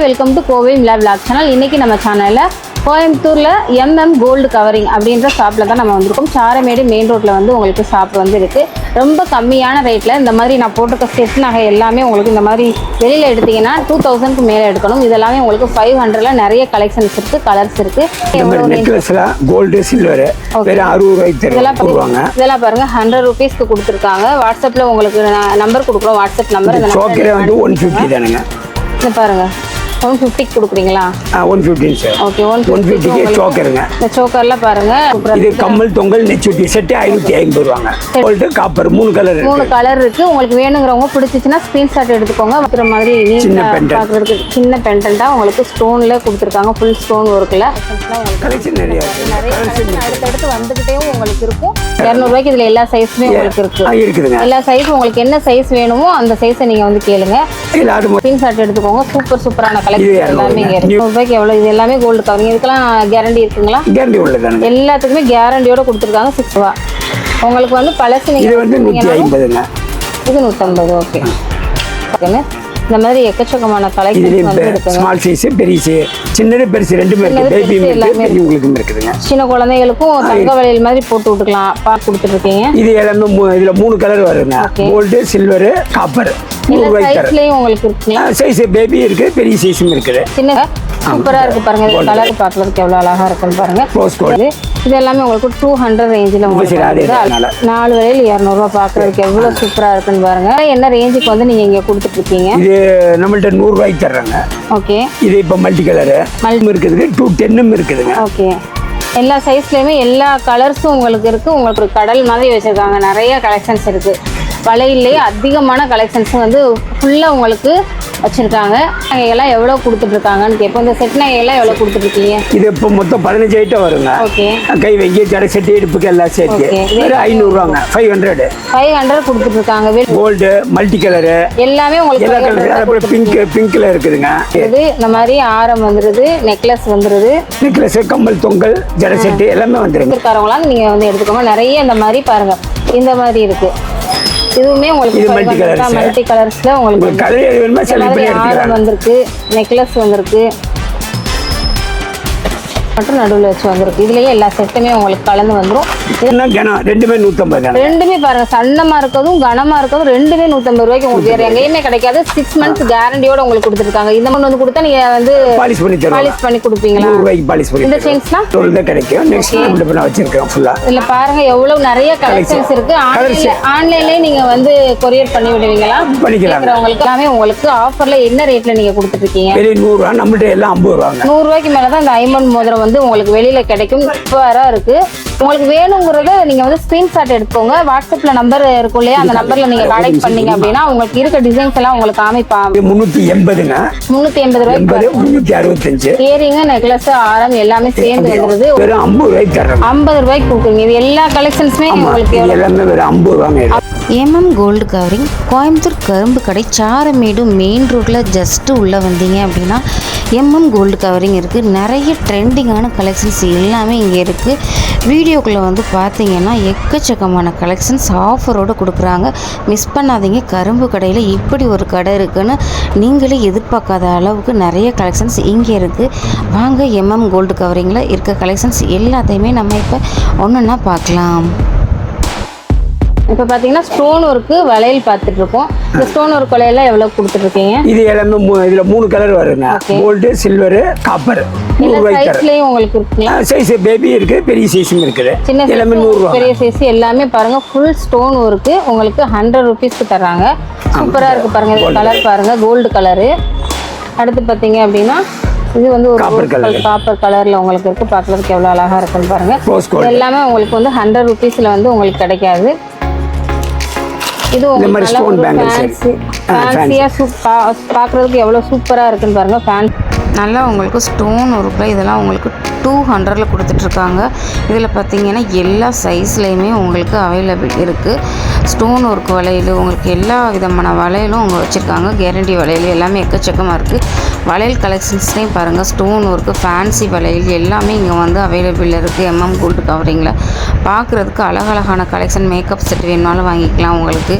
Welcome to Kovai Mila vlog channel. இன்னைக்கு நம்ம சேனல்ல கோயம்புத்தூர்ல MM கோல்டு கவரிங் அப்படின்ற ஷாப்ல தான் நம்ம வந்திருக்கோம். சாரமேடு மெயின் ரோட்ல வந்து உங்களுக்கு ஷாப் வந்து இருக்கு. ரொம்ப கம்மியான ரேட்ல இந்த மாதிரி நான் போட்டிருக்க செட் நகை எல்லாமே உங்களுக்கு இந்த மாதிரி வெளியில எடுத்தீங்கன்னா 2000க்கு மேல எடுக்கணும். இதெல்லாமே உங்களுக்கு 500ல நிறைய கலெக்ஷன்ஸ் இருக்கு, கலர்ஸ் இருக்கு. நெக்லஸ்ல கோல்டு சில்வர் வேற 60 ரூபாய்க்கு இதெல்லாம் பாருங்க 100 ரூபீஸ்க்கு கொடுத்துருக்காங்க. வாட்ஸ்அப்ல உங்களுக்கு நம்பர் கொடுக்குறோம், வாட்ஸ்அப் நம்பர். சோக்கரே வந்து 150 தானுங்க. இது பாருங்க 150 கொடுக்குறீங்களா? 150 சார். ஓகே 150 சோக்கருங்க. இந்த சோக்கர்ல பாருங்க இது கம்மல் தொங்கல் நெச்சுட்டி செட் 550 ரூபாங்க. கோல்ட் காப்பர் 3 கலர் இருக்கு. 3 கலர் இருக்கு. உங்களுக்கு வேணுங்கிறவங்க பிடிச்சிச்சுன்னா ஸ்கிரீன்ஷாட் எடுத்துக்கோங்க. மற்ற மாதிரி நீங்க பாக்குறதுக்கு சின்ன பெண்டன்ட்டா உங்களுக்கு ஸ்டோன்ல கொடுத்துருக்காங்க. ஃபுல் ஸ்டோன் ஒர்க்ல கலெக்ஷன் நிறைய அடுத்தடுத்து வந்துகிட்டே உங்களுக்கு இருக்கும். 200 ரூபாய்க்கு இதுல எல்லா சைஸுமே உங்களுக்கு இருக்குதுங்க. எல்லா சைஸும் உங்களுக்கு என்ன சைஸ் வேணுமோ அந்த சைஸை நீங்க வந்து கேளுங்க. ஸ்கிரீன்ஷாட் எடுத்துக்கோங்க. சூப்பரான எல்லாமே 200 ரூபாய்க்கு எவ்வளவு. இது எல்லாமே கோல்டு கவரிங். இதுக்கெல்லாம் கேரண்டி இருக்குங்களா? கேரண்டி உள்ளதானே. எல்லாத்துக்குமே கேரண்டியோட கொடுத்துருக்காங்க. 6 ரூபா. உங்களுக்கு வந்து பழசு இது வந்து 150ங்க. இது 150. ஓகே. இந்த மாதிரி எக்கச்சக்கமான கலெக்ஷன்ஸ் வந்து இருக்குங்க. ஸ்மால் சைஸ், பெரிய சைஸ், சின்னது பெருசு ரெண்டுமே இருக்கு. பேபி பெரியவங்களுக்கும் இருக்குதுங்க. சின்ன குழந்தைகளுக்கும் தங்க வளையல் மாதிரி போட்டு விட்டுக்கலாம். பார்த்து கொடுத்துட்டு இருக்கீங்க. இது எல்லாமே இதுல 3 கலர் வருங்க. Gold, silver, copper. சைஸ்லயும் உங்களுக்கு இருக்குங்களா? சைஸ் பேபி இருக்கு, பெரிய சைஸும் இருக்குது. சின்ன சூப்பரா இருக்கு பாருங்க. இந்த கலர் பார்க்கிறதுக்கு எவ்வளவு அழகா இருக்குன்னு பாருங்க. இது எல்லாமே உங்களுக்கு 200 ரேஞ்சில் உங்களுக்கு 4 வரையில் 200 ரூபா. பார்க்கறதுக்கு எவ்வளவு சூப்பரா இருக்குன்னு பாருங்க. என்ன ரேஞ்சுக்கு வந்து நீங்க இங்க கொடுத்துட்டு இருக்கீங்க? இது நம்மள்ட்ட 100 ரூபாய்க்கு தர்றாங்க. ஓகே. இது இப்போ மல்டி கலர் இருக்குது, 210 இருக்குதுங்க. ஓகே. எல்லா சைஸ்லயுமே எல்லா கலர்ஸும் உங்களுக்கு இருக்கு. உங்களுக்கு ஒரு கடல் மாதிரி வச்சிருக்காங்க. நிறைய கலெக்ஷன்ஸ் இருக்கு. வளையிலேயே அதிகமான கலெக்ஷன்ஸ் வந்து ஃபுல்லாக உங்களுக்கு வச்சுருக்காங்க. நகைகள்லாம் எவ்வளோ கொடுத்துட்ருக்காங்கன்னு கேட்போம். இந்த செட் நகைகள்லாம் எவ்வளோ கொடுத்துட்ருக்கீங்க? இது இப்போ மொத்தம் 15 ஐட்டம் வருங்க. ஓகே. கை வைக்க ஜடை செட்டு இடுப்புக்கு எல்லாம் சேர்த்து 500 ரூபாங்க. 500 கொடுத்துட்ருக்காங்க. கோல்டு, மல்டி கலரு எல்லாமே உங்களுக்கு எல்லா கலர். பிங்க்ல இருக்குதுங்க. இது இந்த மாதிரி ஆரம் வந்துருது, நெக்லஸ் வந்துருது. நெக்லஸ், கம்மல், தொங்கல், ஜடை செட்டு எல்லாமே வந்துருங்க. இருக்காரவங்களாம் நீங்கள் வந்து எடுத்துக்கோங்க. நிறைய இந்த மாதிரி பாருங்க. இந்த மாதிரி இருக்கு. இதுவுமே உங்களுக்கு மல்டி கலர்ஸ்ல உங்களுக்கு ஆரம் வந்திருக்கு, நெக்லஸ் வந்திருக்கு, மட்டும் நடுவில் வச்சு வந்திருக்கு. இதுலயே எல்லா செட்டுமே உங்களுக்கு கலந்து வந்துடும். ரெண்டுமே 150. ரெண்டுமே பாருங்க, சன்னமா இருக்கிறதும் கனமா இருக்கிறதும் ரெண்டுமே 150 ரூபாய்க்கு உங்களுக்கு வேற எங்கேயுமே கிடைக்காது. 6 months கேரண்டியோட உங்களுக்கு கொடுத்துருக்காங்க. இந்த மாதிரி வந்து கொடுத்தா நீங்க வந்து பாலிஷ் பண்ணி கொடுப்பீங்களா? 100 ரூபாய்க்கு பாலிஷ் பண்ணி. இந்த செயின்ஸ்லாம் கிடைக்கும். நெக்ஸ்ட் நான் வச்சிருக்கேன் ஃபுல்லா. இல்ல பாருங்க எவ்வளவு நிறைய கலெக்ஷன்ஸ் இருக்கு. ஆன்லைன்லயே நீங்க வந்து கொரியர் பண்ணி விடுவீங்களா? பண்ணிக்கலாம். எல்லாமே உங்களுக்கு ஆஃபர்ல என்ன ரேட்ல நீங்க கொடுத்துட்டு இருக்கீங்க? 100 ரூபா. நம்மள்ட்ட எல்லாம் 50 ரூபாங்க. 100 ரூபாய்க்கு மேலதான் இந்த ஐமண்ட் மோதிரம் வந்து உங்களுக்கு வெளியில கிடைக்கும். சூப்பரா இருக்கு. உங்களுக்கு வேணுங்கிறத நீங்க வந்து ஸ்கிரீன்ஷாட் எடுத்துக்கோங்க. வாட்ஸ்அப்ல நம்பர் இருக்கும் இல்லையா, அந்த நம்பர்ல நீங்க கான்டாக்ட் பண்ணீங்க அப்படின்னா உங்களுக்கு இருக்க டிசைன்ஸ் எல்லாம் உங்களுக்கு காமிப்பாங்க. 380ங்க. 380 ரூபாய்க்கு 365. இயரிங், நெக்லஸ், ஆரம் எல்லாமே சேர்ந்து வந்துருது. வெறும் 50 ரூபாய்க்கு தர்றோம். 50 ரூபாய்க்கு கொடுக்குறீங்க. இது எல்லா கலெக்ஷன்ஸுமே உங்களுக்கு எல்லாமே வெறும் 50 ரூபாங்க. MM கோல்டு கவரிங் கோயம்புத்தூர் கரும்பு கடை சாரமேடு மெயின் ரோட்டில் ஜஸ்ட்டு உள்ளே வந்தீங்க அப்படின்னா MM கோல்டு கவரிங் இருக்குது. நிறைய ட்ரெண்டிங்கான கலெக்ஷன்ஸ் எல்லாமே இங்கே இருக்குது. வீடியோக்குள்ளே வந்து பார்த்தீங்கன்னா எக்கச்சக்கமான கலெக்ஷன்ஸ் ஆஃபரோடு கொடுக்குறாங்க. மிஸ் பண்ணாதீங்க. கரும்பு கடையில் இப்படி ஒரு கடை இருக்குதுன்னு நீங்களே எதிர்பார்க்காத அளவுக்கு நிறைய கலெக்ஷன்ஸ் இங்கே இருக்குது. வாங்க MM கோல்டு கவரிங்கில் இருக்க கலெக்ஷன்ஸ் எல்லாத்தையுமே நம்ம இப்போ ஒன்றுன்னா பார்க்கலாம். இப்போ பார்த்தீங்கன்னா ஸ்டோன் ஒர்க்கு வளையல் பார்த்துட்டு இருக்கோம். இந்த ஸ்டோன் ஒர்க் வளையல்லாம் எவ்வளோ கொடுத்துட்ருக்கீங்க? இது எல்லாமே இதில் 3 கலர் வருங்க. Gold, silver, copper. 100 ரூபாய்க்கு சைஸ்லயும் உங்களுக்கு இருக்குங்களா? சைஸ் பேபி இருக்கு, பெரிய சைஸும் இருக்குது. சின்ன எல்லாமே 100 ரூபா. பெரிய சைஸ் எல்லாமே பாருங்க. ஃபுல் ஸ்டோன் ஒர்க்கு உங்களுக்கு 100 ரூபீஸ்க்கு தர்றாங்க. சூப்பராக இருக்கு பாருங்க. இந்த கலர் பாருங்க, கோல்டு கலரு. அடுத்து பார்த்தீங்க அப்படின்னா இது வந்து ஒரு காப்பர் கலர்ல உங்களுக்கு இருக்கு. பார்க்கறதுக்கு எவ்வளோ அழகா இருக்குன்னு பாருங்க. எல்லாமே உங்களுக்கு வந்து 100 ரூபீஸ்ல வந்து உங்களுக்கு கிடைக்காது. இது உங்களுக்கு ஃபேன்சியா பார்க்குறதுக்கு எவ்வளோ சூப்பராக இருக்குன்னு பாருங்கள். நல்லா உங்களுக்கு ஸ்டோன் ஒர்க்கில் இதெல்லாம் உங்களுக்கு 200 கொடுத்துட்ருக்காங்க. இதில் பார்த்தீங்கன்னா எல்லா சைஸ்லேயுமே உங்களுக்கு அவைலபிள் இருக்குது. ஸ்டோன் ஒர்க் வளையல், உங்களுக்கு எல்லா விதமான வளையலும் அவங்க வச்சுருக்காங்க. கேரண்டி வளையல் எல்லாமே எக்கச்சக்கமாக இருக்குது. வளையல் கலெக்ஷன்ஸ்லேயும் பாருங்கள், ஸ்டோன் ஒர்க்கு, ஃபேன்சி வளையல் எல்லாமே இங்கே வந்து அவைலபிள் இருக்குது. எம்எம் கோல்டு கவரிங்கில் பார்க்குறதுக்கு அழகழகான கலெக்ஷன். மேக்கப் செட் வேணுனாலும் வாங்கிக்கலாம். உங்களுக்கு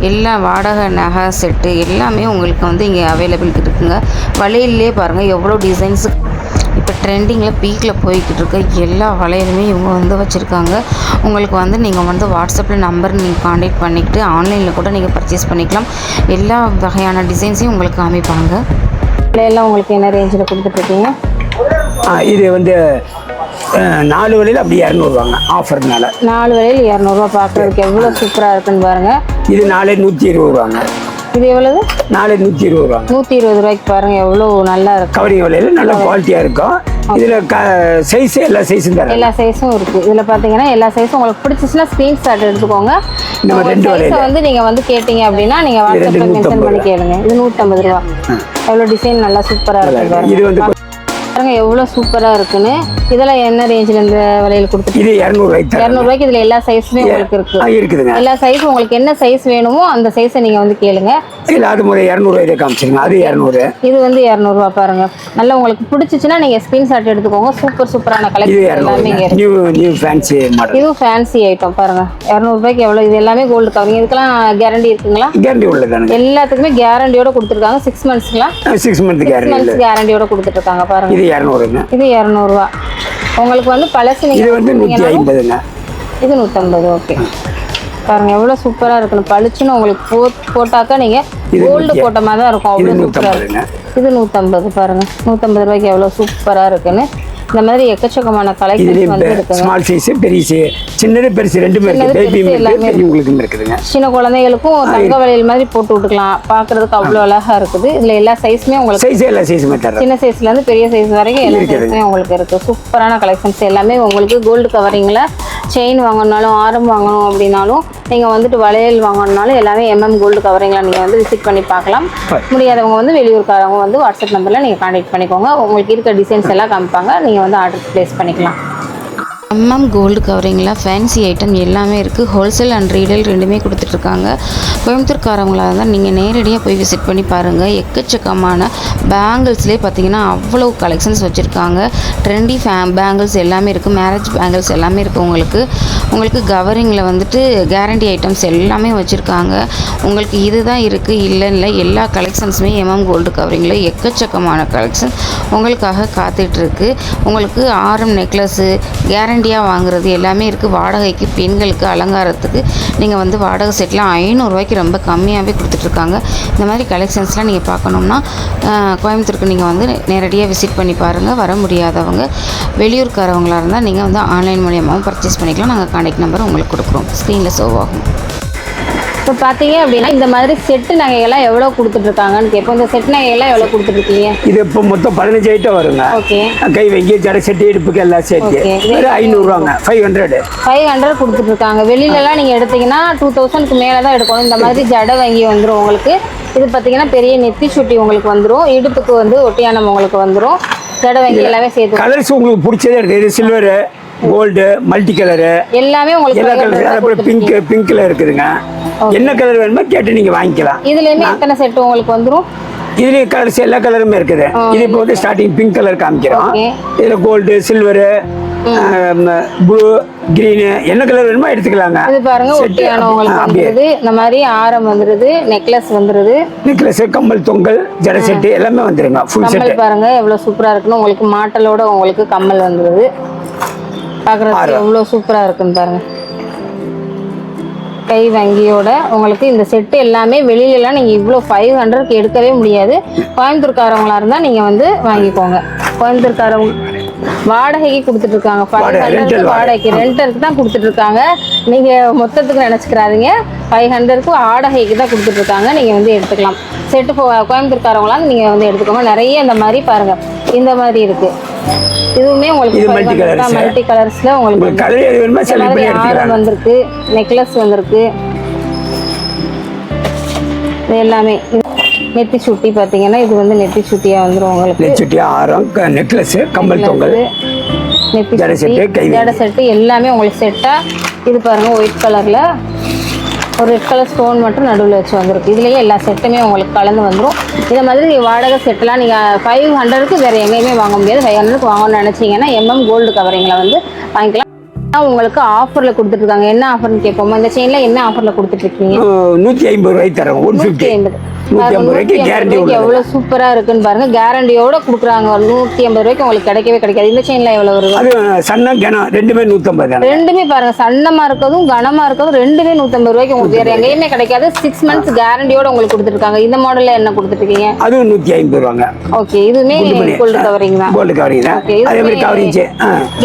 எல்லா வாடகை நகை செட்டு எல்லாமே உங்களுக்கு வந்து இங்கே அவைலபிள் இருக்குங்க. வளையல்லே பாருங்கள் எவ்வளோ டிசைன்ஸு இப்போ ட்ரெண்டிங்கில் பீக்கில் போய்கிட்டு இருக்க எல்லா வளையலுமே இவங்க வந்து வச்சுருக்காங்க. உங்களுக்கு வந்து நீங்கள் வந்து வாட்ஸ்அப்பில் நம்பர் நீங்கள் காண்டாக்ட் பண்ணிக்கிட்டு ஆன்லைனில் கூட நீங்கள் பர்ச்சேஸ் பண்ணிக்கலாம். எல்லா வகையான டிசைன்ஸையும் உங்களுக்கு காமிப்பாங்க. எல்லாம் உங்களுக்கு என்ன ரேஞ்சில் கொடுத்துட்ருக்கீங்க? இது வந்து 4 வளையல் அப்படி 200 ஆஃபர்னால. 4 வளையல் 200 பார்க்குறதுக்கு எவ்வளோ சூப்பராக இருக்குன்னு பாருங்கள். இது 4 120 இது எவ்வளவு? 4 120 120 பாருங்கள், எவ்வளோ நல்லா இருக்கும். கவரிங் வளையல் நல்ல குவாலிட்டியாக இருக்கும். இதில் சைஸு எல்லா சைஸும் தரேன். எல்லா சைஸும் இருக்குது. இதில் பார்த்தீங்கன்னா எல்லா சைஸும் உங்களுக்கு பிடிச்சிச்சுன்னா ஸ்க்ரீன்ஷாட் எடுத்துக்கோங்க. நம்ம 2 சைஸை வந்து நீங்கள் வந்து கேட்டிங்க அப்படின்னா நீங்கள் வாட்ஸ்அப்பில் மென்ஷன் பண்ணி கேளுங்க. இது 150 ரூபா. எவ்வளோ டிசைன் நல்லா சூப்பராக இருக்குது பாருங்க. இது வந்து பாருங்க எவ்வளோ சூப்பராக இருக்குன்னு. இதெல்லாம் என்ன ரேஞ்சில் இந்த வளையல் கொடுத்துட்டு? இது 200 இதில் எல்லா சைஸுமே உங்களுக்கு இருக்குதுங்க. எல்லா சைஸும் உங்களுக்கு என்ன சைஸ் வேணுமோ அந்த சைஸை நீங்கள் வந்து கேளுங்க. இல்லை அது முறை 200 காமிச்சிருங்க. அது 200. இது வந்து 200 பாருங்க. நல்லா உங்களுக்கு பிடிச்சிச்சுன்னா நீங்கள் ஸ்க்ரீன்ஷாட் எடுத்துக்கோங்க. சூப்பரான கலெக்ஷன் எல்லாமே இங்கே இருக்கு. New fancy model. இதுவும் ஃபேன்சி ஐட்டம் பாருங்க. 200 எவ்வளோ? இது எல்லாமே கோல்டு கவரிங். இதுக்கெல்லாம் கேரண்டி இருக்குங்களா? கேரண்டி உள்ளதானே. எல்லாத்துக்குமே கேரண்டியோட கொடுத்துருக்காங்க. 6 மந்த்ஸ்க்குலாம் 6 மந்த் கேரண்டியோட கொடுத்துட்ருக்காங்க பாருங்க. இது 200ங்க. இது 200 உங்களுக்கு வந்து பழசு. இது வந்து 150ங்க. இது 150. ஓகே பாருங்க எவ்வளோ சூப்பராக இருக்குன்னு. பளிச்சுன்னு உங்களுக்கு போட்டாக்கா நீங்கள் கோல்டு போட்ட மாதிரி தான் இருக்கும். அவ்வளோ சூப்பராக இருக்கு. இது 150 பாருங்க. 150 எவ்வளோ சூப்பராக இருக்குன்னு. இந்த மாதிரி எக்கச்சக்கமான கலெக்ஷன்ஸ் வந்து இருக்குங்க. ஸ்மால் சைஸ், பெரிய சின்னது பெருசு ரெண்டுமே இருக்கு. பேபி எல்லாமே உங்களுக்கும் இருக்குதுங்க. சின்ன குழந்தைகளுக்கும் தங்க வளையல் மாதிரி போட்டு விட்டுக்கலாம். பார்க்கறதுக்கு அவ்வளோ அழகா இருக்குது. இதுல எல்லா சைஸுமே உங்களுக்கு சைஸ் எல்லா சைஸுமே தரேன். சின்ன சைஸ்ல இருந்து பெரிய சைஸ் வரைக்கும் எல்லா சைஸுமே உங்களுக்கு இருக்கு. சூப்பரான கலெக்ஷன்ஸ் எல்லாமே உங்களுக்கு கோல்டு கவரிங்ல. செயின் வாங்கணும்னாலும் ஆரம் வாங்கணும் அப்படின்னாலும் நீங்கள் வந்துட்டு வளையல் வாங்கணும்னாலும் எல்லாமே எம்எம் கோல்டு கவரிங்கில் நீங்கள் வந்து விசிட் பண்ணி பார்க்கலாம். முடியாதவங்க வந்து வெளியூர்காரவங்க வந்து வாட்ஸ்அப் நம்பரில் நீங்கள் கான்டாக்ட் பண்ணிக்கோங்க. உங்களுக்கு இருக்க டிசைன்ஸ் எல்லாம் காமிப்பாங்க. நீங்கள் வந்து ஆர்டர் ப்ளேஸ் பண்ணிக்கலாம். எம்எம் கோல்டு கவரிங்கில் ஃபேன்சி ஐட்டம் எல்லாமே இருக்குது. ஹோல்சேல் அண்ட் ரீடெயில் ரெண்டுமே கொடுத்துட்ருக்காங்க. கோயம்புத்தூர்காரவங்களாக இருந்தால் நீங்கள் நேரடியாக போய் விசிட் பண்ணி பாருங்கள். எக்கச்சக்கமான பேங்கிள்ஸ்லேயே பார்த்தீங்கன்னா அவ்வளோ கலெக்ஷன்ஸ் வச்சுருக்காங்க. ட்ரெண்டி பேங்கிள்ஸ் எல்லாமே இருக்குது. மேரேஜ் பேங்கிள்ஸ் எல்லாமே இருக்குது. உங்களுக்கு கவரிங்கில் வந்துட்டு கேரண்டி ஐட்டம்ஸ் எல்லாமே வச்சுருக்காங்க. உங்களுக்கு இதுதான் இருக்குது இல்லை எல்லா கலெக்ஷன்ஸுமே எம்எம் கோல்டு கவரிங்கில் எக்கச்சக்கமான கலெக்ஷன் உங்களுக்காக காத்துட்ருக்கு. உங்களுக்கு ஆரம் நெக்லஸ்ஸு கேரண்டியாக வாங்குறது எல்லாமே இருக்குது. வாடகைக்கு பெண்களுக்கு அலங்காரத்துக்கு நீங்கள் வந்து வாடகை செட்லாம் 500 ரொம்ப கம்மியாகவே கொடுத்துட்ருக்காங்க. இந்த மாதிரி கலெக்ஷன்ஸ்லாம் நீங்கள் பார்க்கணுன்னா கோயம்புத்தூருக்கு நீங்கள் வந்து நேரடியாக விசிட் பண்ணி பாருங்கள். வர முடியாதவங்க வெளியூர்காரவங்களாக இருந்தால் நீங்கள் வந்து ஆன்லைன் மூலியமாகவும் பர்ச்சேஸ் பண்ணிக்கலாம். நாங்கள் கான்டாக்ட் நம்பர் உங்களுக்கு கொடுக்குறோம். ஸ்க்ரீனில் ஷோ ஆகும். இப்போ பார்த்தீங்க அப்படின்னா இந்த மாதிரி செட்டு நகைகள்லாம் எவ்வளோ கொடுத்துட்ருக்காங்கன்னு கேட்போம். இந்த செட் நகைகள்லாம் எவ்வளோ கொடுத்துருக்கீங்க? இது இப்போ மொத்தம் 15 ஐட்டம் வருங்க. ஓகே. கை வைக்க ஜட செட்டு இடுப்புக்கு எல்லாம் சேர்த்து 500 500 கொடுத்துட்ருக்காங்க. வெளியிலலாம் நீங்கள் எடுத்தீங்கன்னா 2000க்கு மேலே தான் எடுக்கணும். இந்த மாதிரி ஜடை வங்கி வந்துடும் உங்களுக்கு. இது பார்த்தீங்கன்னா பெரிய நெத்தி சுட்டி உங்களுக்கு வந்துடும். இடுப்புக்கு வந்து ஒட்டியானம் உங்களுக்கு வந்துடும். ஜடை வங்கி எல்லாமே சேர்த்து. கலர்ஸ் உங்களுக்கு பிடிச்சதே இருக்குது. இது சில்வரு, கோல்டு, மல்டி கலரு எல்லாமே உங்களுக்கு எல்லா கலர். அதே பிங்க்ல இருக்குதுங்க. என்ன கலர் வேணுமோ கேட்டு நீங்க வாங்கிக்கலாம். இதுலயுமே எத்தனை செட் உங்களுக்கு வந்துரும்? இதுலயே கலர்ஸ் எல்லா கலருமே இருக்குது. இது இப்போ வந்து ஸ்டார்டிங் பிங்க் கலர் காமிக்கிறோம். இதுல கோல்டு, சில்வரு, ப்ளூ, கிரீன் என்ன கலர் வேணுமோ எடுத்துக்கலாங்க. இது பாருங்க ஒட்டியானம் உங்களுக்கு வந்துருது. இந்த மாதிரி ஆரம் வந்துருது. நெக்லஸ் வந்துருது. நெக்லஸ், கம்மல், தொங்கல், ஜட செட் எல்லாமே வந்துருங்க. ஃபுல் செட் பாருங்க எவ்வளவு சூப்பரா இருக்குன்னு. உங்களுக்கு மாட்டலோட உங்களுக்கு கம்மல் வந்துருது. பார்க்குறதுக்கு எவ்வளோ சூப்பராக இருக்குன்னு பாருங்க. கை வங்கியோட உங்களுக்கு இந்த செட்டு எல்லாமே வெளியிலலாம் நீங்கள் இவ்வளோ 500க்கு எடுக்கவே முடியாது. கோயம்புத்தூர்காரவங்களாக இருந்தால் நீங்கள் வந்து வாங்கிக்கோங்க. கோயம்புத்தூர்காரவங்க வாடகைக்கு கொடுத்துட்ருக்காங்க. 500க்கு வாடகைக்கு ரெண்டருக்கு தான் கொடுத்துட்ருக்காங்க. நீங்கள் மொத்தத்துக்கு நினச்சிக்கிறாதீங்க. 500க்கு வாடகைக்கு தான் கொடுத்துட்ருக்காங்க. நீங்கள் வந்து எடுத்துக்கலாம். செட்டு கோயம்புத்தூர்காரவங்களாம் நீங்கள் வந்து எடுத்துக்கோங்க. நிறைய இந்த மாதிரி பாருங்கள். இந்த மாதிரி இருக்குது. இதுவுமே உங்களுக்கு மல்டி கலர்ஸ்ல உங்களுக்கு ஆரம் வந்திருக்கு. நெக்லஸ் வந்திருக்கு. இது எல்லாமே நெத்தி சுட்டி பார்த்தீங்கன்னா இது வந்து நெத்தி சுட்டியா வந்துடும் உங்களுக்கு. நெத்தி சுட்டி, ஆரம், நெக்லஸ், கம்மல், தொங்கல் ஜடை செட்டு, கை ஜடை செட்டு எல்லாமே உங்களுக்கு செட்டா. இது பாருங்க ஒயிட் கலர்ல ஒரு ரெட் கலர் ஸ்டோன் மட்டும் நடுவில் வச்சு வந்திருக்கு. இதுலேயே எல்லா செட்டுமே உங்களுக்கு கலந்து வந்துடும். இதை மாதிரி வாடகை செட்டெல்லாம் நீங்கள் 500க்கு வேறு எங்கேயுமே வாங்க முடியாது. 500க்கு வாங்கணும்னு நினச்சிங்கன்னா கோல்டு கவரிங்கில் வந்து வாங்கிக்கலாம். உங்களுக்கு ஆஃபரில் கொடுத்துட்ருக்காங்க. என்ன ஆஃபர்னு கேட்போமா? இந்த செயினில் என்ன ஆஃபரில் கொடுத்துட்ருக்கீங்க? 150 ரூபாய்க்கு தரோம். 150 150 கேரண்டி எவ்வளோ சூப்பரா இருக்குன்னு பாருங்க. கேரண்டியோட கொடுக்குறாங்க. 150 ரூபாய்க்கு உங்களுக்கு கிடைக்கவே கிடைக்காது. இந்த செயின்ல எவ்வளவு வருது? அது சன்னம் கனம் ரெண்டுமே 150 தான். ரெண்டுமே பாருங்க, சன்னமா இருக்கதும் கனமா இருக்கதும் ரெண்டுமே 150 ரூபாய்க்கு உங்களுக்கு வேற எங்கேயுமே கிடைக்காது. 6 months கேரண்டியோட உங்களுக்கு கொடுத்துருக்காங்க. இந்த மாடல்ல என்ன கொடுத்துருக்கீங்க? அது 150 ரூபாங்க. ஓகே, இதுமே கோல்டு கவரிங் தான். கோல்டு கவரிங் தான். அதே மாதிரி கவரிங்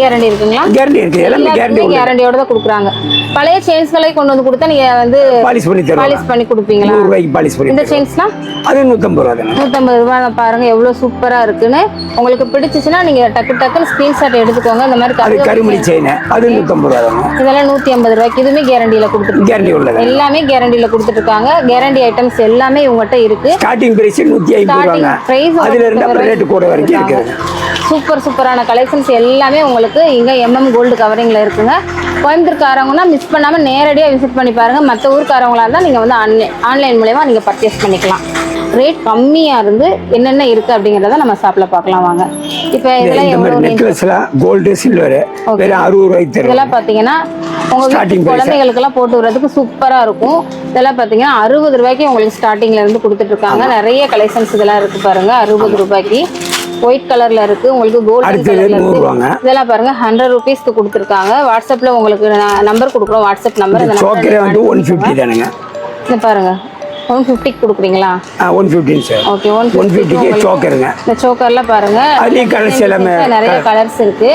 கேரண்டி இருக்குங்களா? கேரண்டி இருக்கு. எல்லாமே கேரண்டியோட தான் கொடுக்குறாங்க. பழைய செயின்ஸ்களை கொண்டு வந்து கொடுத்தா நீங்க வந்து பாலிஷ் பண்ணி தருவாங்க. பாலிஷ் பண்ணி கொடுப்பீங்களா? 100 ரூபாய்க்கு பாலிஷ் பண்ணி. இந்த செயின்ஸ்லாம் அது 150 ரூபா தான். 150 ரூபாய். பாருங்க எவ்வளவு சூப்பரா இருக்குன்னு. உங்களுக்கு பிடிச்சிச்சுன்னா நீங்க டக்குன்னு ஸ்கிரீன்ஷாட் எடுத்துக்கோங்க. இந்த மாதிரி அது கருமணி செயின், அது 150 ரூபா தான். இதெல்லாம் 150 ரூபாய்க்கு. இதுவுமே கேரண்டியில கொடுத்துட்டு, கேரண்டி உள்ளது எல்லாமே கேரண்டியில கொடுத்துட்டு இருக்காங்க. கேரண்டி ஐட்டம்ஸ் எல்லாமே உங்ககிட்ட இருக்கு. ஸ்டார்டிங் பிரைஸ் 150 ரூபாங்க. அதுல இருந்து அப்புறம் ரேட் கூட வரைக்கும் இருக்குது. சூப்பரான கலெக்ஷன்ஸ் எல்லாமே உங்களுக்கு இங்க கோல்டு கவரிங்ல இருக்குங்க. கோயம்புத்தூர்காரங்கன்னா மிஸ் பண்ணாம நேரடியா விசிட் பண்ணி பாருங்க. மற்ற ஊருக்காரங்களா இருந்தால் நீங்க வந்து ஆன்லைன் மூலமா நீங்க பர்ச்சேஸ் பண்ணிக்கலாம். ரேட் கம்மியா இருந்து என்னென்ன இருக்கு அப்படிங்கறத நம்ம ஷாப்ல பார்க்கலாம் வாங்க. இப்போ இதெல்லாம் எவ்வளவு? நெக்லஸ்லாம் கோல்டு சில்வர் வெறும் 60 ரூபாய்க்கு தரும். இதெல்லாம் பாத்தீங்கன்னா உங்க குழந்தைகளுக்கு எல்லாம் போட்டு வரதுக்கு சூப்பரா இருக்கும். இதெல்லாம் பாத்தீங்கன்னா 60 ரூபாய்க்கு உங்களுக்கு ஸ்டார்டிங்ல இருந்து கொடுத்துட்டு இருக்காங்க. நிறைய கலெக்ஷன்ஸ் இதெல்லாம் இருக்கு பாருங்க. 60 ரூபாய்க்கு ஒயிட் கலர்ல இருக்கு. உங்களுக்கு கோல்டன் கலர்ல இருக்கு. இதெல்லாம் பாருங்க 100 ரூபீஸ்க்கு கொடுத்துருக்காங்க. வாட்ஸ்அப்ல உங்களுக்கு நம்பர் கொடுக்குறோம். WhatsApp number. இந்த சோக்கரே வந்து 150 தானுங்க. இது பாருங்க 150 கொடுக்குறீங்களா? 150 சார். ஓகே, 150க்கு சோக்கருங்க. இந்த சோக்கர்ல பாருங்க அதே கலர்ஸ் எல்லாமே நிறைய கலர்ஸ் இருக்கு.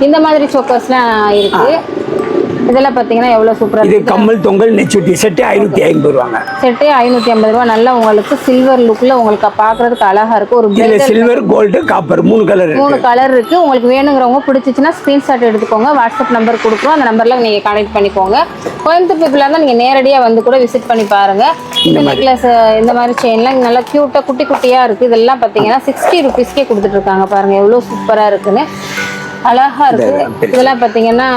இந்த மாதிரி சோக்கர்ஸ்லாம் இருக்கு. இதெல்லாம் பாத்தீங்கன்னா எவ்வளவு சூப்பரா இது கம்மல் தொங்கல் நெச்சுட்டி செட் 550 ரூபாங்க. செட் 550 ரூபாய். நல்லா உங்களுக்கு சில்வர் லுக்ல உங்களுக்கு பாக்குறதுக்கு அழகா இருக்கு. ஒரு சில்வர் கோல்டு காப்பர் 3 கலர் இருக்கு. உங்களுக்கு வேணுங்கிறவங்க பிடிச்சிச்சுன்னா ஸ்கிரீன்ஷாட் எடுத்துக்கோங்க. வாட்ஸ்அப் நம்பர் கொடுக்குறோம். அந்த நம்பர்ல நீங்க கான்டாக்ட் பண்ணிக்கோங்க. கோயம்புத்தூர் பீப்புளா இருந்தா நீங்க நேரடியா வந்து கூட விசிட் பண்ணி பாருங்க. இந்த நெக்லஸ் இந்த மாதிரி செயின்லாம் நல்லா கியூட்டா குட்டி குட்டியா இருக்கு. இதெல்லாம் பாத்தீங்கன்னா 60 ரூபீஸ்க்கே கொடுத்துட்டு இருக்காங்க. பாருங்க எவ்வளவு சூப்பரா இருக்குன்னு, அழகா இருக்கு. இதெல்லாம் பாத்தீங்கன்னா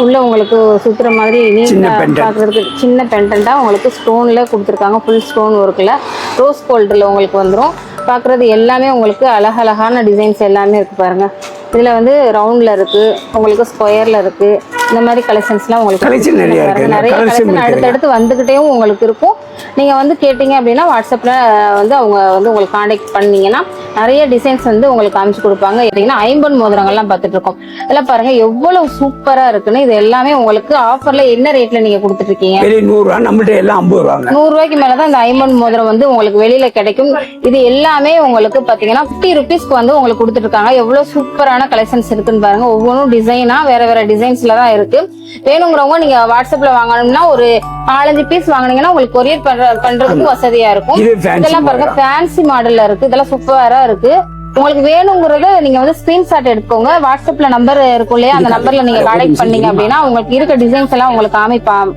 உள்ள உங்களுக்கு சுத்துற மாதிரி நீட்டா பாக்குறதுக்கு சின்ன பெண்டண்டா உங்களுக்கு ஸ்டோன்ல கொடுத்துருக்காங்க. ஃபுல் ஸ்டோன் ஒர்க்ல ரோஸ் கோல்டுல உங்களுக்கு வந்துடும். பாக்குறது எல்லாமே உங்களுக்கு அழகழகான டிசைன்ஸ் எல்லாமே இருக்கு பாருங்க. இதுல வந்து ரவுண்ட்ல இருக்கு, உங்களுக்கு ஸ்கொயர்ல இருக்கு. இந்த மாதிரி கலெக்ஷன்ஸ்லாம் உங்களுக்கு நிறைய கலெக்ஷன் அடுத்தடுத்து வந்துகிட்டேயும் உங்களுக்கு இருக்கும். நீங்க வந்து கேட்டீங்க அப்படின்னா வாட்ஸ்அப்ல வந்து அவங்க வந்து உங்களுக்கு கான்டாக்ட் பண்ணீங்கன்னா நிறைய டிசைன்ஸ் வந்து உங்களுக்கு காமிச்சு கொடுப்பாங்க. எப்படின்னா 50 மோதிரங்கள்லாம் பார்த்துட்டு இருக்கோம். இதெல்லாம் பாருங்க எவ்வளவு சூப்பரா இருக்குன்னு. இது எல்லாமே உங்களுக்கு ஆஃபர்ல என்ன ரேட்ல நீங்க கொடுத்துட்டு இருக்கீங்க? 100 ரூபா, நம்மகிட்ட எல்லாம் 50 ரூபாங்க. 100 ரூபாய்க்கு மேலதான் இந்த 50 மோதிரம் வந்து உங்களுக்கு வெளியில கிடைக்கும். இது எல்லாமே உங்களுக்கு பாத்தீங்கன்னா 50 ரூபீஸ்க்கு வந்து உங்களுக்கு கொடுத்துட்டு இருக்காங்க. எவ்வளவு சூப்பரான கலெக்ஷன்ஸ் இருக்குன்னு பாருங்க. ஒவ்வொன்றும் டிசைனா வேற டிசைன்ஸ்ல தான் இருக்கு. வேணுங்கிறவங்க நீங்க வாட்ஸ்அப்ல வாங்கணும்னா ஒரு 4-5 பீஸ் வாங்கினீங்கன்னா உங்களுக்கு கொரியர் பண்றதுக்கு வசதியா இருக்கும். இதெல்லாம் பாருங்க ஃபேன்சி மாடல்ல இருக்கு. இதெல்லாம் சூப்பரா இருக்கு. உங்களுக்கு வேணுங்கிறத நீங்க வந்து ஸ்கிரீன்ஷாட் எடுத்துக்கோங்க. வாட்ஸ்அப்ல நம்பர் இருக்கும் இல்லையா, அந்த நம்பர்ல நீங்க கான்டாக்ட் பண்ணீங்க அப்படின்னா உங்களுக்கு இருக்க டிசைன்ஸ் எல்லாம் உங்களுக்கு காமிப்பாங்க.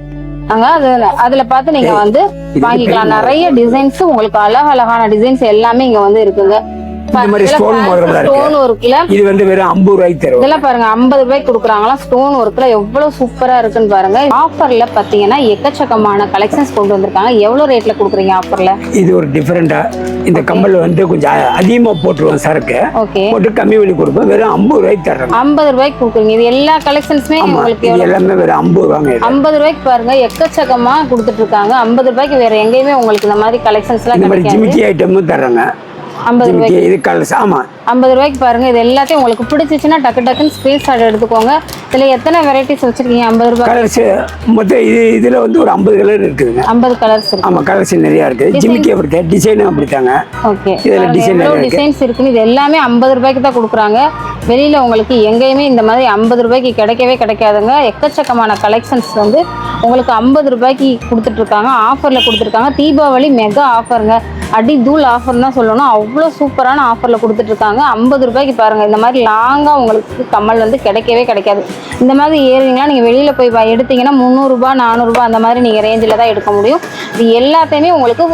அதுல பார்த்து நீங்க வந்து வாங்கிக்கலாம். நிறைய டிசைன்ஸ் உங்களுக்கு அழகழகான டிசைன்ஸ் எல்லாமே இங்க வந்து இருக்குங்க. இந்த மாதிரி ஸ்டோன் மாடல்ல இருக்குல. இது வந்து வெறும் 50 ரூபாய்க்கு தரும். இதெல்லாம் பாருங்க 50 ரூபாய்க்கு கொடுக்குறாங்களா. ஸ்டோன் ஒர்க்ல எவ்வளவு சூப்பரா இருக்குன்னு பாருங்க. ஆஃபர்ல பாத்தீங்கன்னா எக்கச்சக்கமான கலெக்ஷன்ஸ் கொண்டு வந்திருக்காங்க. எவ்வளவு ரேட்ல கொடுக்குறீங்க ஆஃபர்ல? இது ஒரு டிஃபரெண்டா இந்த கம்பல் வந்து கொஞ்சம் அதிகமா போட்டுருவோம் சரக்கு. ஓகே, போட்டு கம்மி பண்ணி கொடுப்போம். வெறும் 50 ரூபாய்க்கு தர்றோம். 50 ரூபாய்க்கு கொடுக்குறீங்க. இது எல்லா கலெக்ஷன்ஸுமே உங்களுக்கு எல்லாமே வெறும் 50 ரூபாங்க. 50 ரூபாய்க்கு பாருங்க எக்கச்சக்கமா கொடுத்துட்டு இருக்காங்க. 50 ரூபாய்க்கு வேற எங்கேயுமே உங்களுக்கு இந்த மாதிரி கலெக்ஷன்ஸ் எல்லாம் கிடைக்காது. ஜிமிக்கி ஐட்டமும் தர்றாங்க. 50 ரூபாய்க்கு இது கலர்ஸ். ஆமா 50 ரூபாய்க்கு பாருங்க. இது எல்லாத்தையும் உங்களுக்கு பிடிச்சிச்சுன்னா டக்குன்னு ஸ்கிரீன்ஷாட் எடுத்துக்கோங்க. இதுல எத்தனை வெரைட்டிஸ் வச்சிருக்கீங்க? 50 ரூபாய் கலர்ஸ் மொத்தம் இதுல வந்து ஒரு 50 கலர் இருக்குதுங்க. 50 கலர்ஸ் இருக்கு. ஆமா கலர்ஸ் நிறைய இருக்கு. ஜிமிக்கி அப்படியே டிசைனும் அப்படித்தாங்க. ஓகே, இதுல டிசைன்ஸ் இருக்குன்னு. இது எல்லாமே 50 ரூபாய்க்கு தான் கொடுக்குறாங்க. வெளியில உங்களுக்கு எங்கேயுமே இந்த மாதிரி 50 ரூபாய்க்கு கிடைக்கவே கிடைக்காதுங்க. எக்கச்சக்கமான கலெக்ஷன்ஸ் வந்து உங்களுக்கு 50 ரூபாய்க்கு கொடுத்துட்டு இருக்காங்க. ஆஃபர்ல கொடுத்துருக்காங்க. தீபாவளி மெகா ஆஃபருங்க. அடி தூள் ஆஃபர் தான் சொல்லணும். அவ்வளோ சூப்பரான ஆஃபரில் கொடுத்துட்ருக்காங்க. 50 ரூபாய்க்கு பாருங்கள். இந்த மாதிரி லாங்காக உங்களுக்கு கம்மல் வந்து கிடைக்கவே கிடைக்காது. இந்த மாதிரி இயரிங்லாம் நீங்கள் வெளியில் போய் எடுத்தீங்கன்னா 300 ரூபா 400 ரூபா அந்த மாதிரி நீங்கள் ரேஞ்சில் தான் எடுக்க முடியும். இது எல்லாத்தையுமே உங்களுக்கு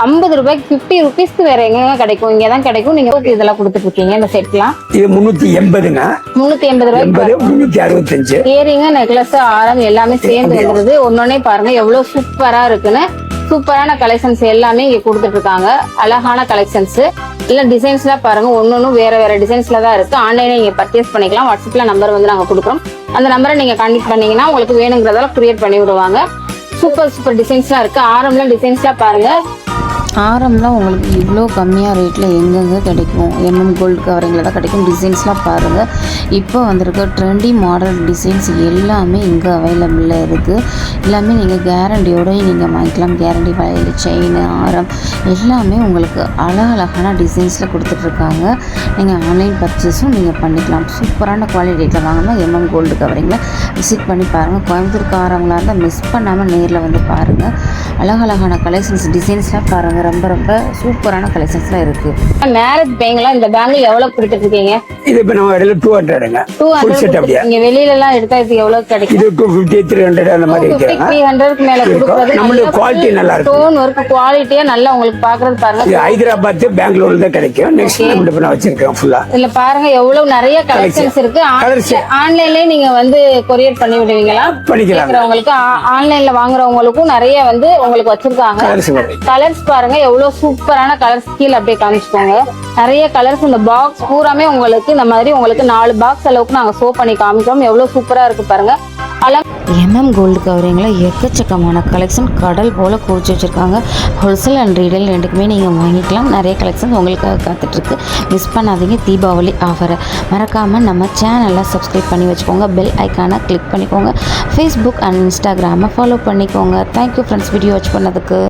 50 ரூபாய்க்கு 50 ருபீஸ்க்கு வேறு எங்கெங்க கிடைக்கும்? இங்கே தான் கிடைக்கும். நீங்கள் இதெல்லாம் கொடுத்துட்ருக்கீங்க இந்த செட்லாம். இது 380ங்க. 380 ரூபாய்க்கு 365. இயரிங்கு, நெக்லஸ், ஆரம் எல்லாமே சேர்ந்து வந்துடுது. ஒன்னொன்னே பாருங்கள் எவ்வளோ சூப்பராக இருக்குன்னு. சூப்பரான கலெக்ஷன்ஸ் எல்லாமே இங்கே கொடுத்துட்ருக்காங்க. அழகான கலெக்ஷன்ஸு இல்லை டிசைன்ஸ்லாம் பாருங்கள். ஒன்னொன்றும் வேறு வேறு டிசைன்ஸில் தான் இருக்குது. ஆன்லைனில் நீங்கள் பர்ச்சேஸ் பண்ணிக்கலாம். வாட்ஸ்அப்பில் நம்பர் வந்து நாங்கள் கொடுக்குறோம். அந்த நம்பரை நீங்கள் கான்டெக்ட் பண்ணிங்கன்னா உங்களுக்கு வேணுங்கிறதெல்லாம் க்ரியேட் பண்ணி விடுவாங்க. சூப்பர் டிசைன்ஸ்லாம் இருக்குது. ஆரம்லாம் டிசைன்ஸ்லாம் பாருங்கள். ஆரம்லாம் உங்களுக்கு இவ்வளோ கம்மியாக ரேட்டில் எங்கெங்கே கிடைக்கும்? கோல்டு கவரிங்கில் தான் கிடைக்கும். டிசைன்ஸ்லாம் பாருங்கள். இப்போ வந்திருக்க ட்ரெண்டி மாடல் டிசைன்ஸ் எல்லாமே இங்கே அவைலபிளாக இருக்குது. எல்லாமே நீங்கள் கேரண்டியோடு நீங்கள் வாங்கிக்கலாம். கேரண்டி வளையல், செயின், ஆரம் எல்லாமே உங்களுக்கு அழகழகான டிசைன்ஸில் கொடுத்துட்ருக்காங்க. நீங்கள் ஆன்லைன் பர்ச்சேஸும் நீங்கள் பண்ணிக்கலாம். சூப்பரான குவாலிட்டியில் வாங்கினா கோல்டு கவரிங்கில் விசிட் பண்ணி பாருங்கள். கோயம்புத்தூர் ஆரங்களாக இருந்தால் மிஸ் பண்ணாமல் நேரில் வந்து பாருங்கள். அழகழகான கலெக்ஷன்ஸ் டிசைன்ஸ்லாம் பாருங்கள். ரொம்ப சூப்பரான கலெக்ஷன்ஸ்லாம் இருக்குது. மேரேஜ் பேங்கெலாம் இந்த பேங்கில் எவ்வளோ கொடுத்துட்ருக்கீங்க? இது இப்போ நம்ம இடையில 200ங்க. 200 நீங்க வெளியிலலாம் எடுத்தா இது எவ்வளவு கிடைக்கும்? இது 250 300 அந்த மாதிரி இருக்கிறாங்க. 300க்கு மேல கொடுக்கிறது நம்மளுடைய குவாலிட்டி நல்லா இருக்கு. ஸ்டோன் வர்க் குவாலிட்டியா நல்லா உங்களுக்கு பார்க்கிறது பாருங்க. இது ஹைதராபாத், பெங்களூர்ல தான் கிடைக்கும். நெக்ஸ்ட் நம்ம இப்ப வச்சிருக்கோம் ஃபுல்லா. இதுல பாருங்க எவ்வளவு நிறைய கலெக்ஷன்ஸ் இருக்கு. ஆன்லைன்லயே நீங்க வந்து கொரியர் பண்ணி விடுவீங்களா? பண்ணிக்கலாம். உங்களுக்கு ஆன்லைன்ல வாங்குறவங்களுக்கும் நிறைய வந்து உங்களுக்கு வச்சிருக்காங்க. கலர்ஸ் பாருங்க எவ்வளவு சூப்பரான கலர்ஸ். கீழே அப்படியே காமிச்சுக்கோங்க. நிறைய கலர்ஸ். இந்த பாக்ஸ் பூராமே உங்களுக்கு இந்த மாதிரி உங்களுக்கு 4 பாக்ஸ் அளவுக்கு நாங்க ஷோ பண்ணி காமிக்கிறோம். எவ்வளவு சூப்பரா இருக்கு பாருங்க. கோல்டு கவரிங்கில் எக்கச்சக்கமான கலெக்ஷன் கடல் போல் குவிச்சு வச்சுருக்காங்க. ஹோல்சேல் அண்ட் ரீடெயில் ரெண்டுக்குமே நீங்கள் வாங்கிக்கலாம். நிறைய கலெக்ஷன் உங்களுக்காக காத்துட்ருக்கு. மிஸ் பண்ணாதீங்க தீபாவளி ஆஃபரை. மறக்காமல் நம்ம சேனலை சப்ஸ்கிரைப் பண்ணி வச்சுக்கோங்க. பெல் ஐக்கானை கிளிக் பண்ணிக்கோங்க. ஃபேஸ்புக் அண்ட் இன்ஸ்டாகிராமை ஃபாலோ பண்ணிக்கோங்க. தேங்க்யூ ஃப்ரெண்ட்ஸ் வீடியோ வாட்ச் பண்ணதுக்கு.